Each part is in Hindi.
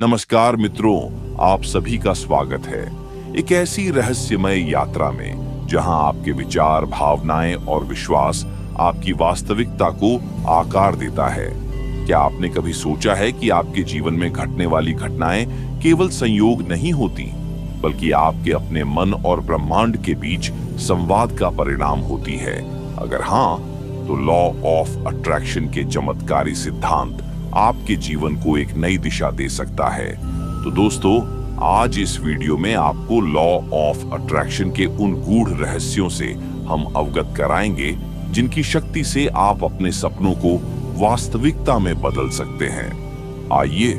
नमस्कार मित्रों, आप सभी का स्वागत है एक ऐसी रहस्यमय यात्रा में जहां आपके विचार, भावनाएं और विश्वास आपकी वास्तविकता को आकार देता है। क्या आपने कभी सोचा है कि आपके जीवन में घटने वाली घटनाएं केवल संयोग नहीं होती, बल्कि आपके अपने मन और ब्रह्मांड के बीच संवाद का परिणाम होती है? अगर हाँ, तो लॉ ऑफ अट्रैक्शन के चमत्कारी सिद्धांत आपके जीवन को एक नई दिशा दे सकता है। तो दोस्तों, आज इस वीडियो में आपको लॉ ऑफ अट्रैक्शन के उन गूढ़ रहस्यों से हम अवगत कराएंगे जिनकी शक्ति से आप अपने सपनों को वास्तविकता में बदल सकते हैं। आइए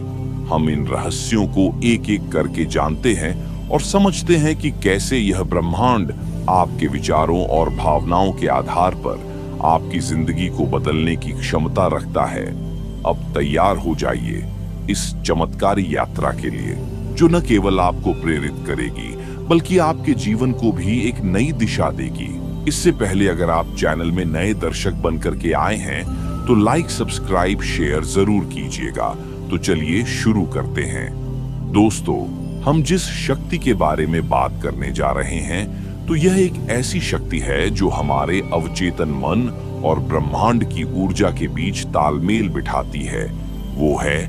हम इन रहस्यों को एक एक करके जानते हैं और समझते हैं कि कैसे यह ब्रह्मांड आपके विचारों और भावनाओं के आधार पर आपकी जिंदगी को बदलने की क्षमता रखता है। अब तैयार हो जाइए इस चमत्कारी यात्रा के लिए, जो न केवल आपको प्रेरित करेगी बल्कि आपके जीवन को भी एक नई दिशा देगी। इससे पहले अगर आप चैनल में नए दर्शक बनकर के आए हैं तो लाइक, सब्सक्राइब, शेयर जरूर कीजिएगा। तो चलिए शुरू करते हैं। दोस्तों, हम जिस शक्ति के बारे में बात करने जा रहे हैं तो यह एक ऐसी शक्ति है जो हमारे अवचेतन मन और ब्रह्मांड की ऊर्जा के बीच तालमेल बिठाती है। वो है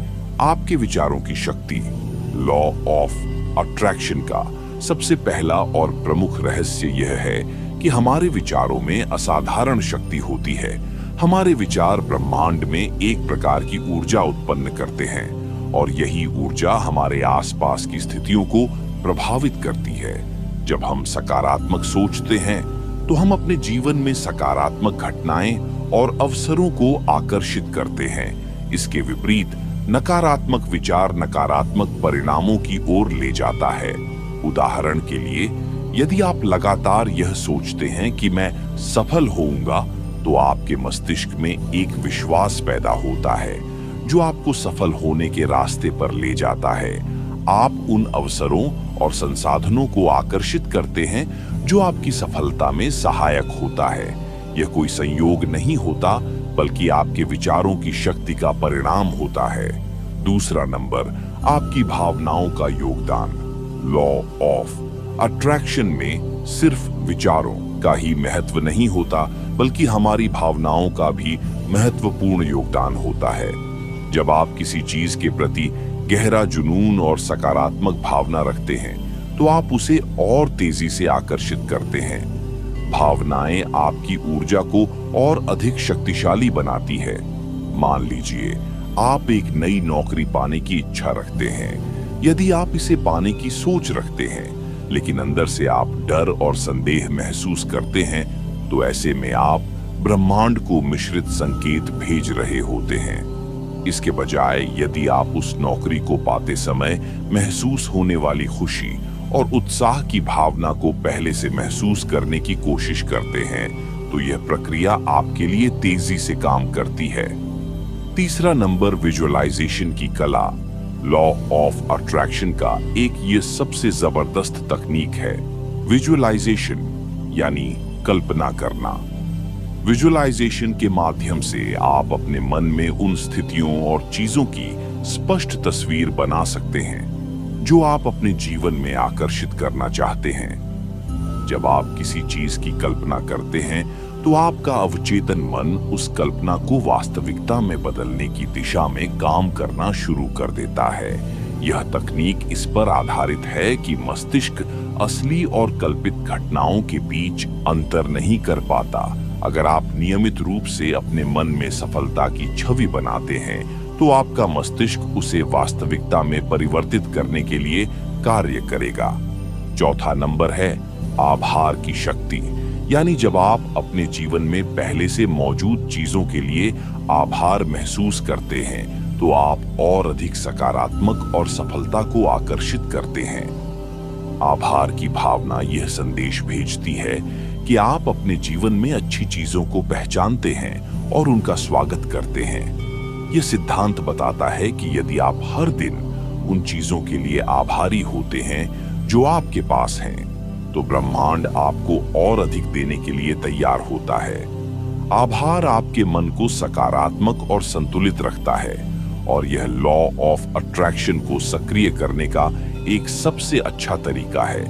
आपके विचारों की शक्ति। लॉ ऑफ अट्रैक्शन का सबसे पहला और प्रमुख रहस्य यह है कि हमारे विचारों में असाधारण शक्ति होती है। हमारे विचार ब्रह्मांड में एक प्रकार की ऊर्जा उत्पन्न करते हैं और यही ऊर्जा हमारे आसपास की स्थितियों को प्रभावित करती है। जब हम सकारात्मक सोचते हैं तो हम अपने जीवन में सकारात्मक घटनाएं और अवसरों को आकर्षित करते हैं। इसके विपरीत नकारात्मक विचार नकारात्मक परिणामों की ओर ले जाता है। उदाहरण के लिए, यदि आप लगातार यह सोचते हैं कि मैं सफल होऊंगा, तो आपके मस्तिष्क में एक विश्वास पैदा होता है जो आपको सफल होने के रास्ते पर ले जाता है। आप उन अवसरों और संसाधनों को आकर्षित करते हैं जो आपकी सफलता में सहायक होता है। यह कोई संयोग नहीं होता, बल्कि आपके विचारों की शक्ति का परिणाम होता है। दूसरा नंबर, आपकी भावनाओं का योगदान। लॉ ऑफ अट्रैक्शन में सिर्फ विचारों का ही महत्व नहीं होता, बल्कि हमारी भावनाओं का भी महत्वपूर्ण योगदान होता है। जब आप किसी चीज के प्रति गहरा जुनून और सकारात्मक भावना रखते हैं तो आप उसे और तेजी से आकर्षित करते हैं। भावनाएं आपकी ऊर्जा को और अधिक शक्तिशाली बनाती है। मान लीजिए आप एक नई नौकरी पाने की इच्छा रखते हैं। यदि आप इसे पाने की सोच रखते हैं लेकिन अंदर से आप डर और संदेह महसूस करते हैं, तो ऐसे में आप ब्रह्मांड को मिश्रित संकेत भेज रहे होते हैं। इसके बजाय यदि आप उस नौकरी को पाते समय महसूस होने वाली खुशी और उत्साह की भावना को पहले से महसूस करने की कोशिश करते हैं, तो यह प्रक्रिया आपके लिए तेजी से काम करती है। तीसरा नंबर, विजुअलाइजेशन की कला। लॉ ऑफ अट्रैक्शन का एक ये सबसे जबरदस्त तकनीक है। विजुअलाइजेशन यानी कल्पना करना। विजुअलाइजेशन के माध्यम से आप अपने मन में उन स्थितियों और चीजों की स्पष्ट तस्वीर बना सकते हैं जो आप अपने जीवन में आकर्षित करना चाहते हैं। जब आप किसी चीज की कल्पना करते हैं तो आपका अवचेतन मन उस कल्पना को वास्तविकता में बदलने की दिशा में काम करना शुरू कर देता है। यह तकनीक इस पर आधारित है कि मस्तिष्क असली और कल्पित घटनाओं के बीच अंतर नहीं कर पाता। अगर आप नियमित रूप से अपने मन में सफलता की छवि बनाते हैं तो आपका मस्तिष्क उसे वास्तविकता में परिवर्तित करने के लिए कार्य करेगा। चौथा नंबर है आभार की शक्ति, यानी जब आप अपने जीवन में पहले से मौजूद चीजों के लिए आभार महसूस करते हैं तो आप और अधिक सकारात्मक और सफलता को आकर्षित करते हैं। आभार की भावना यह संदेश भेजती है कि आप अपने जीवन में अच्छी चीजों को पहचानते हैं और उनका स्वागत करते हैं। यह सिद्धांत बताता है कि यदि आप हर दिन उन चीजों के लिए आभारी होते हैं जो आपके पास हैं, तो ब्रह्मांड आपको और अधिक देने के लिए तैयार होता है। आभार आपके मन को सकारात्मक और संतुलित रखता है और यह लॉ ऑफ अट्रैक्शन को सक्रिय करने का एक सबसे अच्छा तरीका है।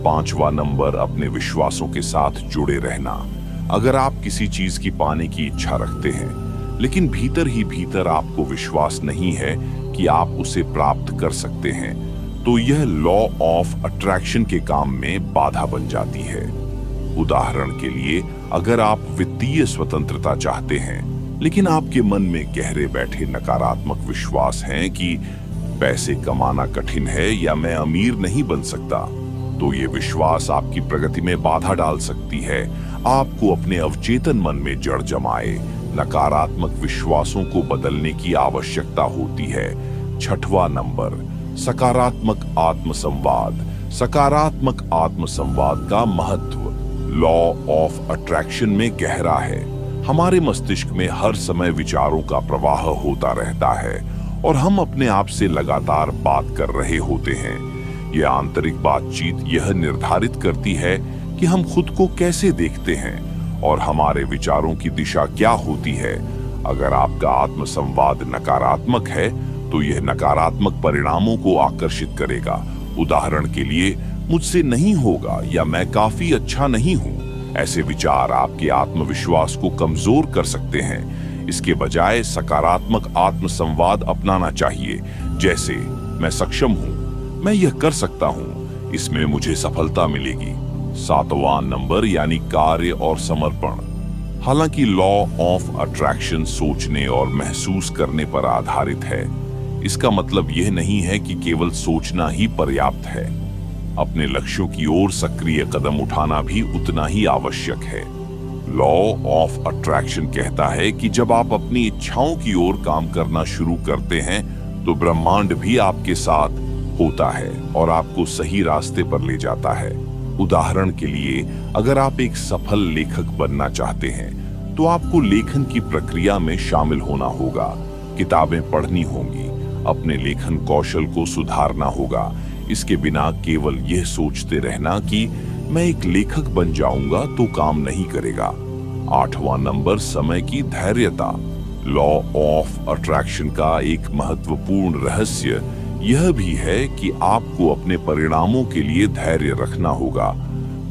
5वां नंबर, अपने विश्वासों के साथ जुड़े रहना। अगर आप किसी चीज की पाने की इच्छा रखते हैं लेकिन भीतर ही भीतर आपको विश्वास नहीं है कि आप उसे प्राप्त कर सकते हैं, तो यह लॉ ऑफ अट्रैक्शन के काम में बाधा बन जाती है। उदाहरण के लिए, अगर आप वित्तीय स्वतंत्रता चाहते हैं लेकिन आपके मन में गहरे बैठे नकारात्मक विश्वास हैं कि पैसे कमाना कठिन है या मैं अमीर नहीं बन सकता, तो ये विश्वास आपकी प्रगति में बाधा डाल सकती है। आपको अपने अवचेतन मन में जड़ जमाए नकारात्मक विश्वासों को बदलने की आवश्यकता होती है। 6वां नंबर, सकारात्मक आत्मसंवाद। सकारात्मक आत्मसंवाद का महत्व लॉ ऑफ अट्रैक्शन में गहरा है। हमारे मस्तिष्क में हर समय विचारों का प्रवाह होता रहता है और हम अपने आप से लगातार बात कर रहे होते हैं। यह आंतरिक बातचीत यह निर्धारित करती है कि हम खुद को कैसे देखते हैं और हमारे विचारों की दिशा क्या होती है। अगर आपका आत्मसंवाद नकारात्मक है तो यह नकारात्मक परिणामों को आकर्षित करेगा। उदाहरण के लिए, मुझसे नहीं होगा या मैं काफी अच्छा नहीं हूं। ऐसे विचार आपके आत्मविश्वास को कमजोर कर सकते हैं। इसके बजाय सकारात्मक आत्मसंवाद अपनाना चाहिए, जैसे मैं सक्षम हूं, मैं यह कर सकता हूं, इसमें मुझे सफलता मिलेगी। 7वां नंबर, यानी कार्य और समर्पण। हालांकि लॉ ऑफ अट्रैक्शन सोचने और महसूस करने पर आधारित है, इसका मतलब यह नहीं है कि केवल सोचना ही पर्याप्त है। अपने लक्ष्यों की ओर सक्रिय कदम उठाना भी उतना ही आवश्यक है। लॉ ऑफ अट्रैक्शन कहता है कि जब आप अपनी इच्छाओं की ओर काम करना शुरू करते हैं तो ब्रह्मांड भी आपके साथ होता है और आपको सही रास्ते पर ले जाता है। उदाहरण के लिए, अगर आप एक सफल लेखक बनना चाहते हैं तो आपको लेखन की प्रक्रिया में शामिल होना होगा, किताबें पढ़नी होंगी, अपने लेखन कौशल को सुधारना होगा। इसके बिना केवल यह सोचते रहना कि मैं एक लेखक बन जाऊंगा तो काम नहीं करेगा। 8वां नंबर, समय की धैर्यता। लॉ ऑफ अट्रैक्शन का एक महत्वपूर्ण रहस्य यह भी है कि आपको अपने परिणामों के लिए धैर्य रखना होगा।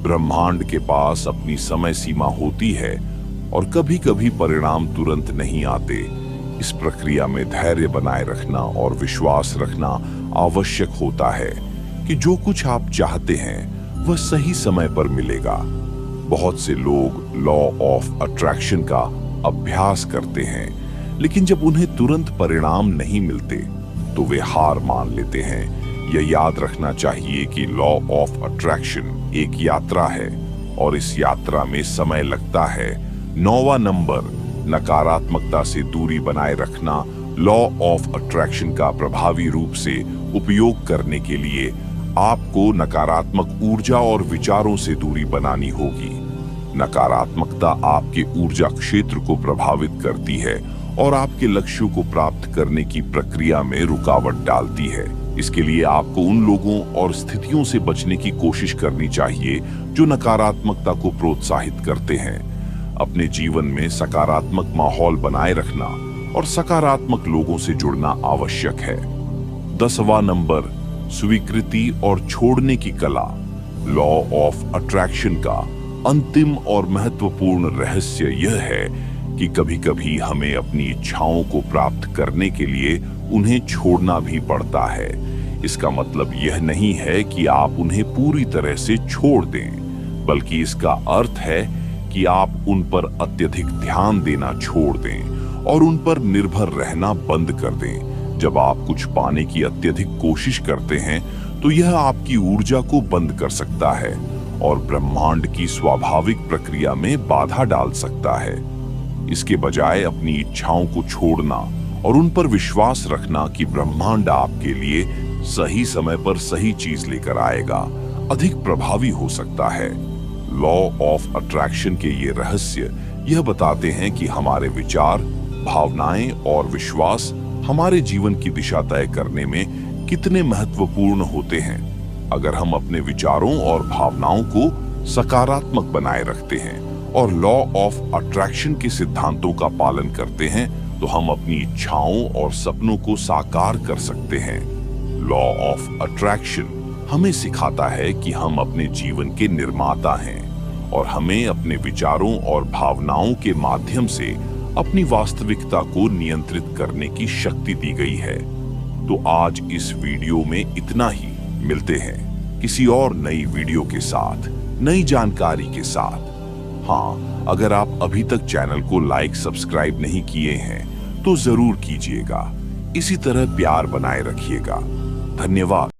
ब्रह्मांड के पास अपनी समय सीमा होती है और कभी-कभी परिणाम तुरंत नहीं आते। इस प्रक्रिया में धैर्य बनाए रखना और विश्वास रखना आवश्यक होता है कि जो कुछ आप चाहते हैं वह सही समय पर मिलेगा। बहुत से लोग लॉ ऑफ अट्रैक्शन का अभ्यास करते हैं, लेकिन जब उन्हें तुरंत परिणाम नहीं मिलते तो वे हार मान लेते हैं। यह याद रखना चाहिए कि लॉ ऑफ अट्रैक्शन एक यात्रा है और इस यात्रा में समय लगता है। 9वां नंबर, नकारात्मकता से दूरी बनाए रखना। लॉ ऑफ अट्रैक्शन का प्रभावी रूप से उपयोग करने के लिए आपको नकारात्मक ऊर्जा और विचारों से दूरी बनानी होगी। नकारात्मकता आपके ऊर्जा क्षेत्र को प्रभावित करती है और आपके लक्ष्यों को प्राप्त करने की प्रक्रिया में रुकावट डालती है। इसके लिए आपको उन लोगों और स्थितियों से बचने की कोशिश करनी चाहिए जो नकारात्मकता को प्रोत्साहित करते हैं। अपने जीवन में सकारात्मक माहौल बनाए रखना और सकारात्मक लोगों से जुड़ना आवश्यक है। 10वां नंबर, स्वीकृति और छोड़ने की कला। लॉ ऑफ अट्रैक्शन का अंतिम और महत्वपूर्ण रहस्य यह है कि कभी-कभी हमें अपनी इच्छाओं को प्राप्त करने के लिए उन्हें छोड़ना भी पड़ता है। इसका मतलब यह नहीं है कि आप उन्हें पूरी तरह से छोड़ दें, बल्कि इसका अर्थ है कि आप उन पर अत्यधिक ध्यान देना छोड़ दें और उन पर निर्भर रहना बंद कर दें। जब आप कुछ पाने की अत्यधिक कोशिश करते हैं तो यह आपकी ऊर्जा को बंद कर सकता है और ब्रह्मांड की स्वाभाविक प्रक्रिया में बाधा डाल सकता है। इसके बजाय अपनी इच्छाओं को छोड़ना और उन पर विश्वास रखना कि ब्रह्मांड आपके लिए सही समय पर सही चीज लेकर आएगा, अधिक प्रभावी हो सकता है। लॉ ऑफ अट्रैक्शन के ये रहस्य यह बताते हैं कि हमारे विचार, भावनाएं और विश्वास हमारे जीवन की दिशा तय करने में कितने महत्वपूर्ण होते हैं। अगर हम अपने विचारों और भावनाओं को सकारात्मक बनाए रखते हैं और लॉ ऑफ अट्रैक्शन के सिद्धांतों का पालन करते हैं तो हम अपनी इच्छाओं और सपनों को साकार कर सकते हैं। लॉ ऑफ अट्रैक्शन हमें सिखाता है कि हम अपने जीवन के निर्माता हैं और हमें अपने विचारों और भावनाओं के माध्यम से अपनी वास्तविकता को नियंत्रित करने की शक्ति दी गई है। तो आज इस वीडियो में इतना ही। मिलते हैं किसी और नई वीडियो के साथ, नई जानकारी के साथ। हाँ, अगर आप अभी तक चैनल को लाइक सब्सक्राइब नहीं किए हैं तो जरूर कीजिएगा। इसी तरह प्यार बनाए रखिएगा। धन्यवाद।